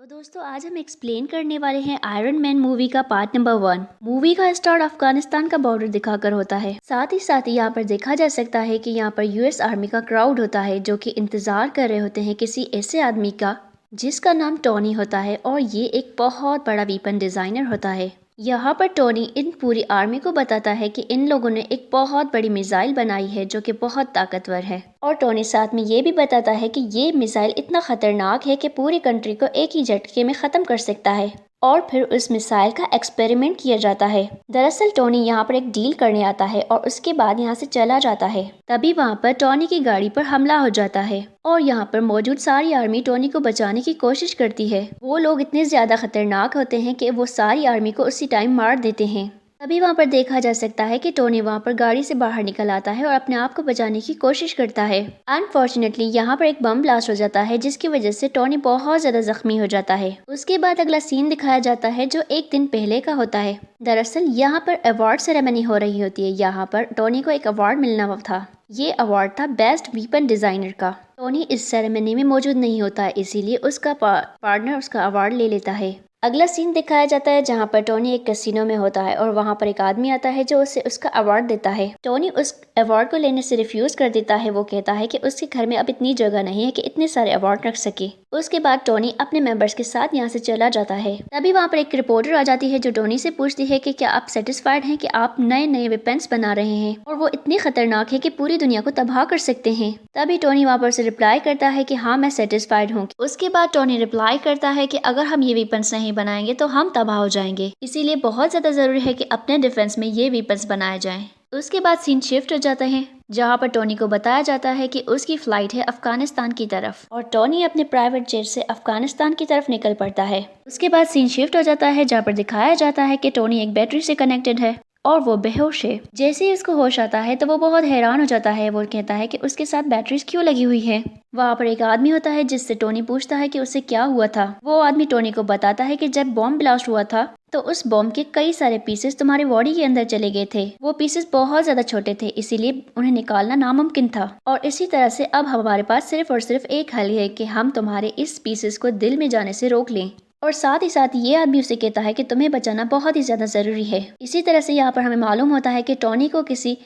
तो दोस्तों आज हम एक्सप्लेन करने वाले हैं आयरन मैन मूवी का पार्ट नंबर 1। मूवी का स्टार्ट अफगानिस्तान का बॉर्डर दिखाकर होता है। साथ ही यहाँ पर देखा जा सकता है कि यहाँ पर यूएस आर्मी का क्राउड होता है जो कि इंतजार कर रहे होते हैं किसी ऐसे आदमी का जिसका नाम टोनी होता है और ये एक बहुत बड़ा वीपन डिजाइनर होता है। यहाँ पर टोनी इन पूरी आर्मी को बताता है कि इन लोगों ने एक बहुत बड़ी मिसाइल बनाई है जो कि बहुत ताकतवर है, और टोनी साथ में ये भी बताता है कि ये मिसाइल इतना खतरनाक है कि पूरी कंट्री को एक ही झटके में खत्म कर सकता है। और फिर उस मिसाइल का एक्सपेरिमेंट किया जाता है। दरअसल टोनी यहाँ पर एक डील करने आता है और उसके बाद यहाँ से चला जाता है। तभी वहाँ पर टोनी की गाड़ी पर हमला हो जाता है और यहाँ पर मौजूद सारी आर्मी टोनी को बचाने की कोशिश करती है। वो लोग इतने ज्यादा खतरनाक होते हैं कि वो सारी आर्मी को उसी टाइम मार देते हैं। तभी वहाँ पर देखा जा सकता है कि टोनी वहाँ पर गाड़ी से बाहर निकल आता है और अपने आप को बचाने की कोशिश करता है। अनफॉर्चुनेटली यहाँ पर एक बम ब्लास्ट हो जाता है जिसकी वजह से टोनी बहुत ज्यादा जख्मी हो जाता है। उसके बाद अगला सीन दिखाया जाता है जो एक दिन पहले का होता है। दरअसल यहाँ पर अवार्ड सेरेमनी हो रही होती है। यहाँ पर टोनी को एक अवार्ड मिलना था। ये अवार्ड था बेस्ट वीपन डिजाइनर का। टोनी इस सेरेमनी में मौजूद नहीं होता है, इसीलिए उसका पार्टनर उसका अवार्ड ले लेता है। अगला सीन दिखाया जाता है जहाँ पर टोनी एक कैसीनो में होता है और वहाँ पर एक आदमी आता है जो उसे उसका अवार्ड देता है। टोनी उस अवार्ड को लेने से रिफ्यूज कर देता है। वो कहता है कि उसके घर में अब इतनी जगह नहीं है कि इतने सारे अवार्ड रख सके। उसके बाद टोनी अपने मेंबर्स के साथ यहाँ से चला जाता है। तभी वहाँ पर एक रिपोर्टर आ जाती है जो टोनी से पूछती है कि क्या आप सेटिस्फाइड हैं कि आप नए नए वेपन्स बना रहे हैं और वो इतने खतरनाक है कि पूरी दुनिया को तबाह कर सकते हैं। तभी टोनी वहाँ पर से रिप्लाई करता है कि हाँ, मैं सेटिस्फाइड हूँ। उसके बाद टोनी रिप्लाई करता है कि अगर हम ये वेपन्स नहीं बनाएंगे तो हम तबाह हो जाएंगे, इसीलिए बहुत ज्यादा जरूरी है कि अपने डिफेंस में ये वेपन्स बनाए जाएं। उसके बाद सीन शिफ्ट हो जाता है जहाँ पर टोनी को बताया जाता है कि उसकी फ्लाइट है अफगानिस्तान की तरफ और टोनी अपने प्राइवेट जेट से अफगानिस्तान की तरफ निकल पड़ता है। उसके बाद सीन शिफ्ट हो जाता है जहाँ पर दिखाया जाता है कि टोनी एक बैटरी से कनेक्टेड है और वो बेहोश है। जैसे ही उसको होश आता है तो वो बहुत हैरान हो जाता है। वो कहता है कि उसके साथ बैटरीज क्यों लगी हुई है। वहाँ पर एक आदमी होता है जिससे टोनी पूछता है कि उसे क्या हुआ था। वो आदमी टोनी को बताता है कि जब बॉम्ब ब्लास्ट हुआ था तो उस बॉम्ब के कई सारे पीसेस तुम्हारी बॉडी के अंदर चले गए थे। वो पीसेस बहुत ज्यादा छोटे थे, इसीलिए उन्हें निकालना नामुमकिन था। और इसी तरह से अब हमारे पास सिर्फ और सिर्फ एक हल है कि हम तुम्हारे इस पीसेस को दिल में जाने से रोक लें। और साथ ही साथ ये आदमी उसे कहता है कि तुम्हें बचाना बहुत ही ज्यादा जरूरी है। इसी तरह से यहाँ पर हमें मालूम होता है कि टोनी को किसी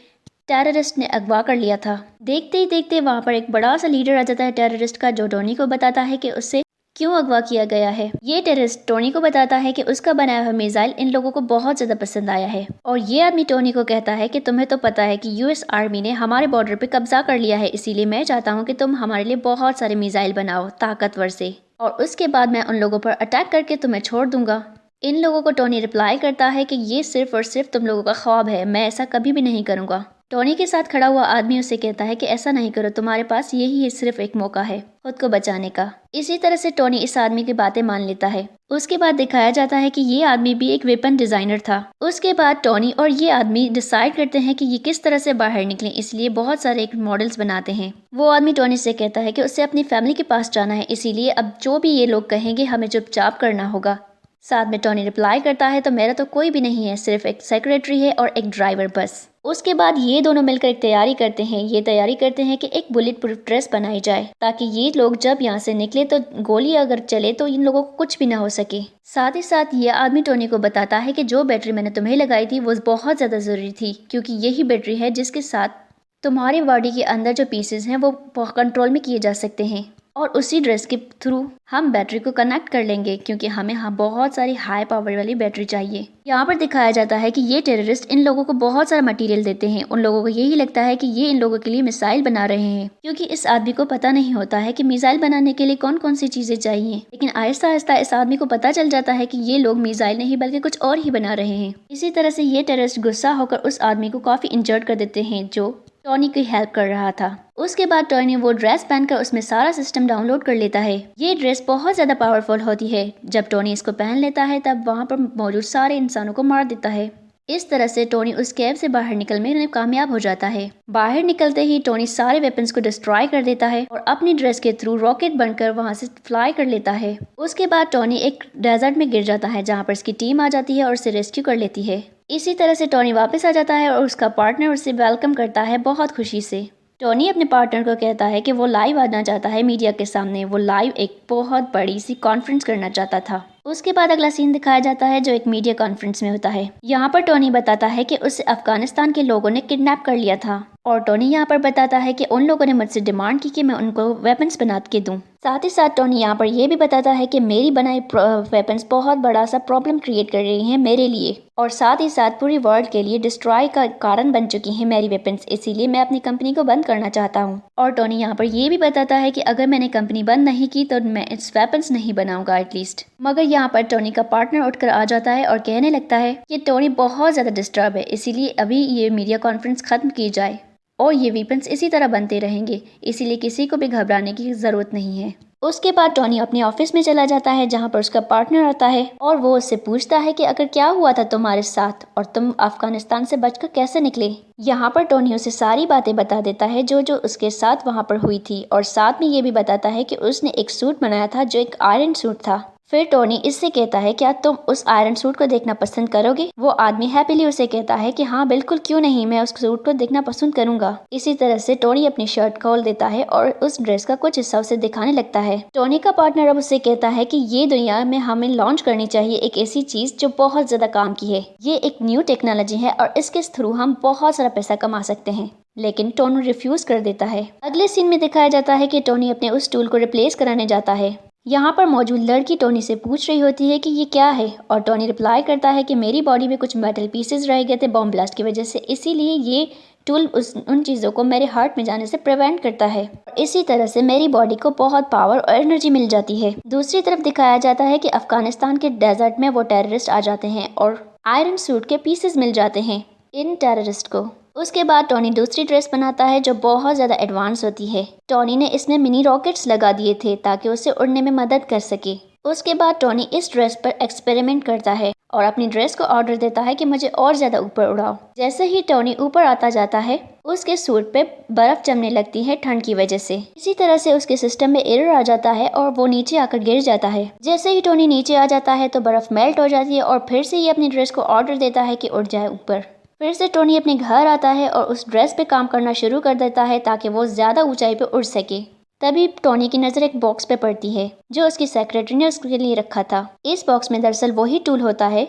टेररिस्ट ने अगवा कर लिया था। देखते ही देखते वहाँ पर एक बड़ा सा लीडर आ जाता है टेररिस्ट का, जो टोनी को बताता है कि उससे क्यों अगवा किया गया है। ये टेररिस्ट टोनी को बताता है कि उसका बनाया हुआ मिसाइल इन लोगों को बहुत ज्यादा पसंद आया है। और ये आदमी टोनी को कहता है कि तुम्हें तो पता है कि यूएस आर्मी ने हमारे बॉर्डर पे कब्जा कर लिया है, इसीलिए मैं चाहता हूँ कि तुम हमारे लिए बहुत सारे मिसाइल बनाओ ताकतवर से, और उसके बाद मैं उन लोगों पर अटैक करके तुम्हें छोड़ दूंगा। इन लोगों को टोनी रिप्लाई करता है कि ये सिर्फ और सिर्फ तुम लोगों का ख्वाब है, मैं ऐसा कभी भी नहीं करूंगा। टोनी के साथ खड़ा हुआ आदमी उसे कहता है कि ऐसा नहीं करो, तुम्हारे पास यही सिर्फ एक मौका है खुद को बचाने का। इसी तरह से टोनी इस आदमी की बातें मान लेता है। उसके बाद दिखाया जाता है कि ये आदमी भी एक वेपन डिजाइनर था। उसके बाद टोनी और ये आदमी डिसाइड करते हैं कि ये किस तरह से बाहर निकलें, इसलिए बहुत सारे एक मॉडल्स बनाते हैं। वो आदमी टोनी से कहता है कि उसे अपनी फैमिली के पास जाना है, इसीलिए अब जो भी ये लोग कहेंगे हमें चुपचाप करना होगा। साथ में टोनी रिप्लाई करता है तो मेरा तो कोई भी नहीं है, सिर्फ एक सेक्रेटरी है और एक ड्राइवर बस। उसके बाद ये दोनों मिलकर एक तैयारी करते हैं। ये तैयारी करते हैं कि एक बुलेट प्रूफ ड्रेस बनाई जाए ताकि ये लोग जब यहाँ से निकले तो गोली अगर चले तो इन लोगों को कुछ भी ना हो सके। साथ ही साथ ये आदमी टोनी को बताता है कि जो बैटरी मैंने तुम्हें लगाई थी वो बहुत ज्यादा जरूरी थी, क्योंकि यही बैटरी है जिसके साथ तुम्हारी बॉडी के अंदर जो पीसेस हैं वो कंट्रोल में किए जा सकते हैं, और उसी ड्रेस के थ्रू हम बैटरी को कनेक्ट कर लेंगे, क्योंकि हमें बहुत सारी हाई पावर वाली बैटरी चाहिए। यहाँ पर दिखाया जाता है कि ये टेररिस्ट इन लोगों को बहुत सारा मटेरियल देते हैं। उन लोगों को यही लगता है कि ये इन लोगों के लिए मिसाइल बना रहे हैं, क्योंकि इस आदमी को पता नहीं होता है कि मिसाइल बनाने के लिए कौन कौन सी चीजें चाहिए। लेकिन आहिस्ता आहिस्ता इस आदमी को पता चल जाता है कि ये लोग मिसाइल नहीं बल्कि कुछ और ही बना रहे हैं। इसी तरह से ये टेररिस्ट गुस्सा होकर उस आदमी को काफी इंजर्ड कर देते हैं जो टोनी की हेल्प कर रहा था। उसके बाद टोनी वो ड्रेस पहनकर उसमें सारा सिस्टम डाउनलोड कर लेता है। ये ड्रेस बहुत ज्यादा पावरफुल होती है। जब टोनी इसको पहन लेता है तब वहाँ पर मौजूद सारे इंसानों को मार देता है। इस तरह से टोनी उस कैब से बाहर निकलने में कामयाब हो जाता है। बाहर निकलते ही टोनी सारे वेपन्स को डिस्ट्रॉय कर देता है और अपनी ड्रेस के थ्रू रॉकेट बनकर वहां से फ्लाई कर लेता है। उसके बाद टोनी एक डेजर्ट में गिर जाता है जहां पर उसकी टीम आ जाती है और उसे रेस्क्यू कर लेती है। इसी तरह से टोनी वापस आ जाता है और उसका पार्टनर उसे वेलकम करता है बहुत खुशी से। टोनी अपने पार्टनर को कहता है कि वो लाइव आना चाहता है मीडिया के सामने, वो लाइव एक बहुत बड़ी सी कॉन्फ्रेंस करना चाहता था। उसके बाद अगला सीन दिखाया जाता है जो एक मीडिया कॉन्फ्रेंस में होता है। यहाँ पर टोनी बताता है कि उसे अफगानिस्तान के लोगों ने किडनैप कर लिया था और टोनी यहाँ पर बताता है कि उन लोगों ने मुझसे डिमांड की कि मैं उनको वेपन्स बना के दूं। साथ ही साथ टोनी यहाँ पर यह भी बताता है कि मेरी बनाई वेपन्स बहुत बड़ा सा प्रॉब्लम क्रिएट कर रही हैं मेरे लिए, और साथ ही साथ पूरी वर्ल्ड के लिए डिस्ट्रॉय का कारण बन चुकी हैं मेरी वेपन्स, इसीलिए मैं अपनी कंपनी को बंद करना चाहता हूँ। और टोनी यहाँ पर यह भी बताता है कि अगर मैंने कंपनी बंद नहीं की तो मैं इस वेपन्स नहीं बनाऊंगा एटलीस्ट। मगर यहाँ पर टोनी का पार्टनर उठकर आ जाता है और कहने लगता है कि टोनी बहुत ज्यादा डिस्टर्ब है, इसीलिए अभी ये मीडिया कॉन्फ्रेंस खत्म की जाए और ये वेपन्स इसी तरह बनते रहेंगे, इसीलिए किसी को भी घबराने की जरूरत नहीं है। उसके बाद टोनी अपने ऑफिस में चला जाता है जहाँ पर उसका पार्टनर आता है और वो उससे पूछता है कि अगर क्या हुआ था तुम्हारे साथ और तुम अफगानिस्तान से बचकर कैसे निकले। यहाँ पर टोनी उसे सारी बातें बता देता है जो जो उसके साथ वहाँ पर हुई थी, और साथ में ये भी बताता है कि उसने एक सूट बनाया था जो एक आयरन सूट था। फिर टोनी इससे कहता है क्या तुम उस आयरन सूट को देखना पसंद करोगे। वो आदमी हैप्पीली उसे कहता है कि हाँ बिल्कुल, क्यों नहीं, मैं उस सूट को देखना पसंद करूंगा। इसी तरह से टोनी अपनी शर्ट खोल देता है और उस ड्रेस का कुछ हिस्सा उसे दिखाने लगता है। टोनी का पार्टनर अब उसे कहता है कि ये दुनिया में हमें लॉन्च करनी चाहिए एक ऐसी चीज जो बहुत ज्यादा काम की है, ये एक न्यू टेक्नोलॉजी है और इसके थ्रू हम बहुत सारा पैसा कमा सकते हैं। लेकिन टोनी रिफ्यूज कर देता है। अगले सीन में दिखाया जाता है कि टोनी अपने उस टूल को रिप्लेस कराने जाता है। यहाँ पर मौजूद लड़की टोनी से पूछ रही होती है कि ये क्या है, और टोनी रिप्लाई करता है कि मेरी बॉडी में कुछ मेटल पीसेस रह गए थे बॉम्ब ब्लास्ट की वजह से, इसीलिए ये टूल उन चीज़ों को मेरे हार्ट में जाने से प्रिवेंट करता है। इसी तरह से मेरी बॉडी को बहुत पावर और एनर्जी मिल जाती है। दूसरी तरफ दिखाया जाता है कि अफगानिस्तान के डेजर्ट में वो टेररिस्ट आ जाते हैं और आयरन सूट के पीसेस मिल जाते हैं इन टेररिस्ट को। उसके बाद टोनी दूसरी ड्रेस बनाता है जो बहुत ज़्यादा एडवांस होती है। टोनी ने इसमें मिनी रॉकेट्स लगा दिए थे ताकि उसे उड़ने में मदद कर सके। उसके बाद टोनी इस ड्रेस पर एक्सपेरिमेंट करता है और अपनी ड्रेस को ऑर्डर देता है कि मुझे और ज़्यादा ऊपर उड़ाओ। जैसे ही टोनी ऊपर आता जाता है उसके सूट पे बर्फ जमने लगती है ठंड की वजह से। इसी तरह से उसके सिस्टम में एरर आ जाता है और वो नीचे आकर गिर जाता है। जैसे ही टोनी नीचे आ जाता है तो बर्फ मेल्ट हो जाती है और फिर से ये अपनी ड्रेस को ऑर्डर देता है कि उड़ जाए ऊपर। फिर से टोनी अपने घर आता है और उस ड्रेस पे काम करना शुरू कर देता है ताकि वो ज़्यादा ऊंचाई पे उड़ सके। तभी टोनी की नज़र एक बॉक्स पे पड़ती है जो उसकी सेक्रेटरी ने उसके लिए रखा था। इस बॉक्स में दरअसल वही टूल होता है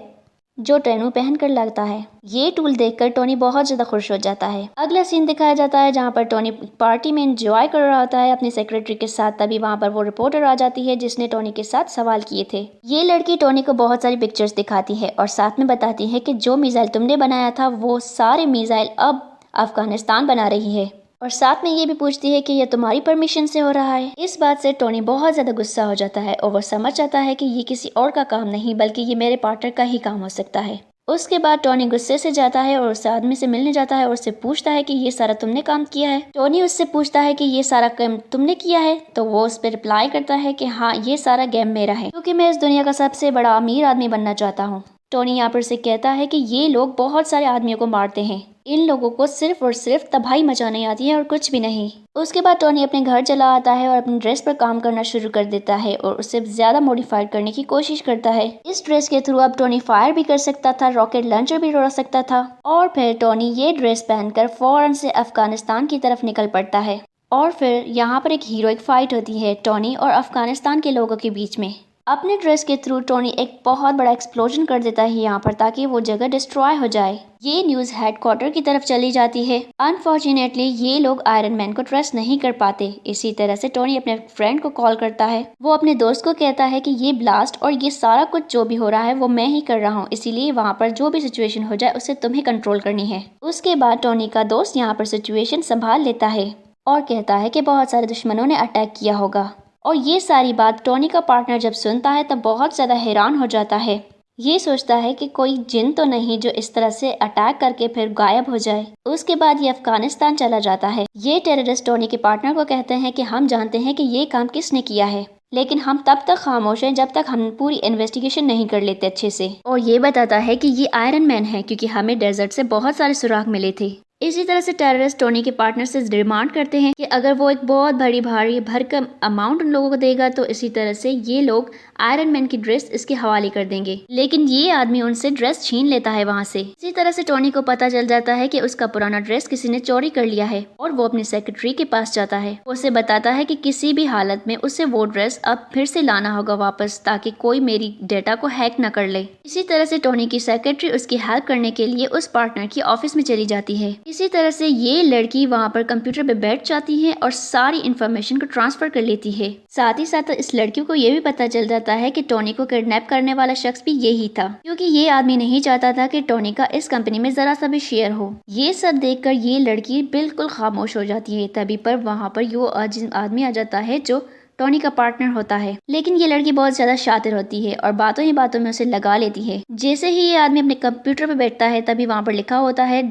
जो ट्रेनू पहन कर लगता है। ये टूल देखकर टोनी बहुत ज़्यादा खुश हो जाता है। अगला सीन दिखाया जाता है जहाँ पर टोनी पार्टी में एंजॉय कर रहा होता है अपनी सेक्रेटरी के साथ। तभी वहाँ पर वो रिपोर्टर आ जाती है जिसने टोनी के साथ सवाल किए थे। ये लड़की टोनी को बहुत सारी पिक्चर्स दिखाती है और साथ में बताती है कि जो मिसाइल तुमने बनाया था वो सारे मिसाइल अब अफगानिस्तान बना रही है, और साथ में ये भी पूछती है कि यह तुम्हारी परमिशन से हो रहा है। इस बात से टोनी बहुत ज़्यादा गुस्सा हो जाता है और वो समझ जाता है कि ये किसी और का काम नहीं बल्कि ये मेरे पार्टनर का ही काम हो सकता है। उसके बाद टोनी गुस्से से जाता है और उस आदमी से मिलने जाता है और उससे पूछता है कि ये सारा तुमने काम किया है। टोनी उससे पूछता है कि ये सारा काम तुमने किया है, तो वो उस पर रिप्लाई करता है कि हाँ, ये सारा गेम मेरा है क्योंकि मैं इस दुनिया का सबसे बड़ा अमीर आदमी बनना चाहता हूँ। टोनी यहाँ पर से कहता है कि ये लोग बहुत सारे आदमियों को मारते हैं, इन लोगों को सिर्फ और सिर्फ तबाही मचाने आती है और कुछ भी नहीं। उसके बाद टोनी अपने घर चला आता है और अपनी ड्रेस पर काम करना शुरू कर देता है और उसे ज्यादा मॉडिफाइड करने की कोशिश करता है। इस ड्रेस के थ्रू अब टोनी फायर भी कर सकता था, रॉकेट लॉन्चर भी उड़ा सकता था। और फिर टोनी ये ड्रेस पहनकर फौरन से अफगानिस्तान की तरफ निकल पड़ता है। और फिर यहाँ पर एक हीरोइक फाइट होती है टोनी और अफगानिस्तान के लोगों के बीच में। अपने ड्रेस के थ्रू टोनी एक बहुत बड़ा एक्सप्लोजन कर देता है यहाँ पर ताकि वो जगह डिस्ट्रॉय हो जाए। ये न्यूज़ हेडक्वार्टर की तरफ चली जाती है। अनफॉर्चुनेटली ये लोग आयरन मैन को ट्रस्ट नहीं कर पाते। इसी तरह से टोनी अपने फ्रेंड को कॉल करता है। वो अपने दोस्त को कहता है कि ये ब्लास्ट और ये सारा कुछ जो भी हो रहा है वो मैं ही कर रहा हूँ, इसीलिए वहाँ पर जो भी सिचुएशन हो जाए उसे तुम्हें कंट्रोल करनी है। उसके बाद टोनी का दोस्त यहाँ पर सिचुएशन संभाल लेता है और कहता है कि बहुत सारे दुश्मनों ने अटैक किया होगा। और ये सारी बात टोनी का पार्टनर जब सुनता है तब बहुत ज़्यादा हैरान हो जाता है। ये सोचता है कि कोई जिन तो नहीं जो इस तरह से अटैक करके फिर गायब हो जाए। उसके बाद ये अफगानिस्तान चला जाता है। ये टेररिस्ट टोनी के पार्टनर को कहते हैं कि हम जानते हैं कि ये काम किसने किया है, लेकिन हम तब तक खामोश हैं जब तक हम पूरी इन्वेस्टिगेशन नहीं कर लेते अच्छे से। और ये बताता है कि ये आयरन मैन है क्योंकि हमें डेजर्ट से बहुत सारे सुराग मिले थे। इसी तरह से टेररिस्ट टोनी के पार्टनर से डिमांड करते हैं कि अगर वो एक बहुत भारी भरकम अमाउंट उन लोगों को देगा तो इसी तरह से ये लोग आयरन मैन की ड्रेस इसके हवाले कर देंगे। लेकिन ये आदमी उनसे ड्रेस छीन लेता है वहाँ से। इसी तरह से टोनी को पता चल जाता है कि उसका पुराना ड्रेस किसी ने चोरी कर लिया है और वो अपने सेक्रेटरी के पास जाता है। वो उसे बताता है कि किसी भी हालत में उसे वो ड्रेस अब फिर से लाना होगा वापस, ताकि कोई मेरी डेटा को हैक न कर ले। इसी तरह से टोनी की सेक्रेटरी उसकी हेल्प करने के लिए उस पार्टनर की ऑफिस में चली जाती है। इसी तरह से ये लड़की वहाँ पर कंप्यूटर पे बैठ जाती है और सारी इंफॉर्मेशन को ट्रांसफर कर लेती है। साथ ही साथ इस लड़की को ये भी पता चल जाता है कि टोनी को किडनैप करने वाला शख्स भी यही था, क्योंकि ये आदमी नहीं चाहता था कि टोनी का इस कंपनी में जरा सा भी शेयर हो। ये सब देखकर ये लड़की बिल्कुल खामोश हो जाती है। तभी पर वहाँ पर यो आदमी आ जाता है जो टोनी का पार्टनर होता है। लेकिन ये लड़की बहुत ज्यादा शातिर होती है और बातों ही बातों में उसे लगा लेती है। जैसे ही ये आदमी अपने कंप्यूटर पे बैठता है तभी वहाँ पर लिखा होता है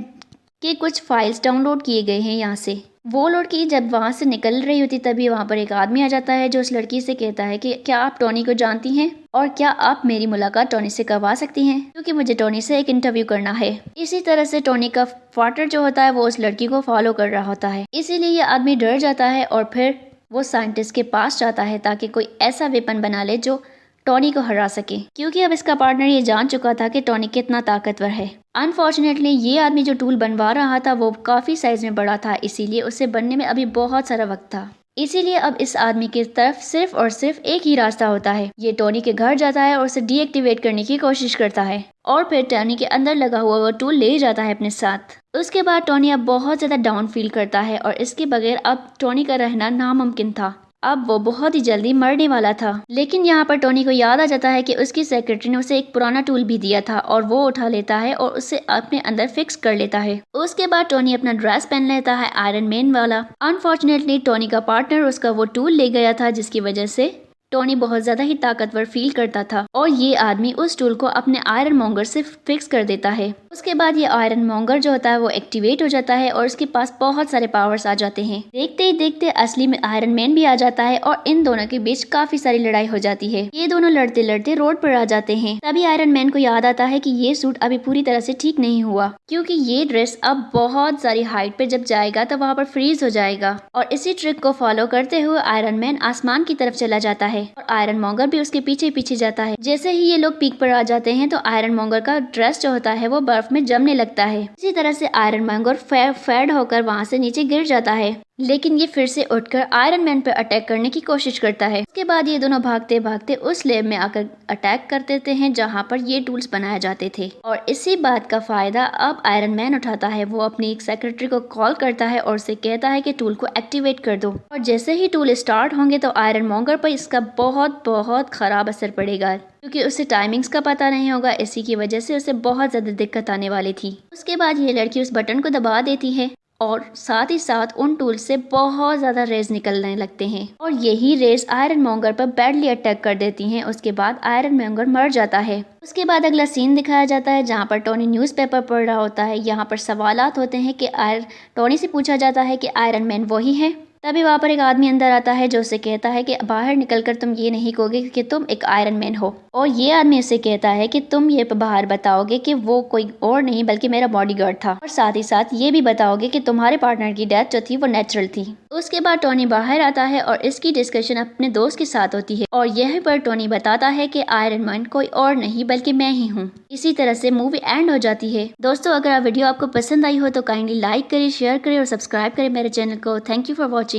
कि कुछ फाइल्स डाउनलोड किए गए हैं यहाँ से। वो लड़की जब वहाँ से निकल रही होती तभी वहाँ पर एक आदमी आ जाता है जो उस लड़की से कहता है कि क्या आप टोनी को जानती हैं और क्या आप मेरी मुलाकात टोनी से करवा सकती हैं, क्योंकि मुझे टोनी से एक इंटरव्यू करना है। इसी तरह से टोनी का पार्टनर जो होता है वो उस लड़की को फॉलो कर रहा होता है। इसीलिए ये आदमी डर जाता है और फिर वो साइंटिस्ट के पास जाता है ताकि कोई ऐसा वेपन बना ले जो टोनी को हरा सके, क्योंकि अब इसका पार्टनर ये जान चुका था कि टोनी कितना ताकतवर है। अनफॉर्चुनेटली ये आदमी जो टूल बनवा रहा था वो काफी साइज में बड़ा था, इसीलिए उसे बनने में अभी बहुत सारा वक्त था। इसीलिए अब इस आदमी की तरफ सिर्फ और सिर्फ एक ही रास्ता होता है। ये टोनी के घर जाता है और उसे डीएक्टिवेट करने की कोशिश करता है और फिर टोनी के अंदर लगा हुआ वो टूल ले जाता है अपने साथ। उसके बाद टोनी अब बहुत ज्यादा डाउन फील करता है और इसके बगैर अब टोनी का रहना नामुमकिन था। अब वो बहुत ही जल्दी मरने वाला था। लेकिन यहाँ पर टोनी को याद आ जाता है कि उसकी सेक्रेटरी ने उसे एक पुराना टूल भी दिया था और वो उठा लेता है और उसे अपने अंदर फिक्स कर लेता है। उसके बाद टोनी अपना ड्रेस पहन लेता है आयरन मैन वाला। अनफॉर्चुनेटली टोनी का पार्टनर उसका वो टूल ले गया था, जिसकी वजह से टोनी बहुत ज्यादा ही ताकतवर फील करता था और ये आदमी उस टूल को अपने आयरन मॉन्गर से फिक्स कर देता है। उसके बाद ये आयरन मॉन्गर जो होता है वो एक्टिवेट हो जाता है और उसके पास बहुत सारे पावर्स आ जाते हैं। देखते ही देखते असली में आयरन मैन भी आ जाता है और इन दोनों के बीच काफी सारी लड़ाई हो जाती है। ये दोनों लड़ते लड़ते रोड पर आ जाते हैं। तभी आयरन मैन को याद आता है कि ये सूट अभी पूरी तरह से ठीक नहीं हुआ, क्योंकि ये ड्रेस अब बहुत सारी हाइट पे जब जाएगा तो वहाँ पर फ्रीज हो जाएगा। और इसी ट्रिक को फॉलो करते हुए आयरन मैन आसमान की तरफ चला जाता है और आयरन मॉन्गर भी उसके पीछे पीछे जाता है। जैसे ही ये लोग पीक पर आ जाते हैं तो आयरन मॉन्गर का ड्रेस जो होता है वो बर्फ में जमने लगता है। इसी तरह से आयरन मॉन्गर फेड होकर वहाँ से नीचे गिर जाता है, लेकिन ये फिर से उठकर आयरन मैन पर अटैक करने की कोशिश करता है। उसके बाद ये दोनों भागते भागते उस लैब में आकर अटैक कर देते हैं जहाँ पर ये टूल्स बनाए जाते थे। और इसी बात का फायदा अब आयरन मैन उठाता है। वो अपनी एक सेक्रेटरी को कॉल करता है और उसे कहता है कि टूल को एक्टिवेट कर दो। और जैसे ही टूल स्टार्ट होंगे तो आयरन मॉन्गर पर इसका बहुत खराब असर पड़ेगा, क्योंकि उसे टाइमिंग्स का पता नहीं होगा। इसी की वजह से उसे बहुत ज्यादा दिक्कत आने वाली थी। उसके बाद ये लड़की उस बटन को दबा देती है और साथ ही साथ उन टूल से बहुत ज्यादा रेज निकलने लगते हैं और यही रेज आयरन मॉन्गर पर बैडली अटैक कर देती हैं। उसके बाद आयरन मॉन्गर मर जाता है। उसके बाद अगला सीन दिखाया जाता है जहाँ पर टोनी न्यूज़पेपर पढ़ रहा होता है। यहाँ पर सवालात होते हैं कि टोनी से पूछा जाता है कि आयरन मैन वही है। तभी वहाँ पर एक आदमी अंदर आता है जो उसे कहता है कि बाहर निकलकर तुम ये नहीं कहोगे कि तुम एक आयरन मैन हो। और ये आदमी उसे कहता है कि तुम ये बाहर बताओगे कि वो कोई और नहीं बल्कि मेरा बॉडीगार्ड था, और साथ ही साथ ये भी बताओगे कि तुम्हारे पार्टनर की डेथ जो थी वो नेचुरल थी। उसके बाद टोनी बाहर आता है और इसकी डिस्कशन अपने दोस्त के साथ होती है और यहीं पर टोनी बताता है कि आयरन मैन कोई और नहीं बल्कि मैं ही हूँ। इसी तरह से मूवी एंड हो जाती है। दोस्तों, अगर वीडियो आपको पसंद आई हो तो काइंडली लाइक करें, शेयर करें और सब्सक्राइब करें मेरे चैनल को। Thank you for watching.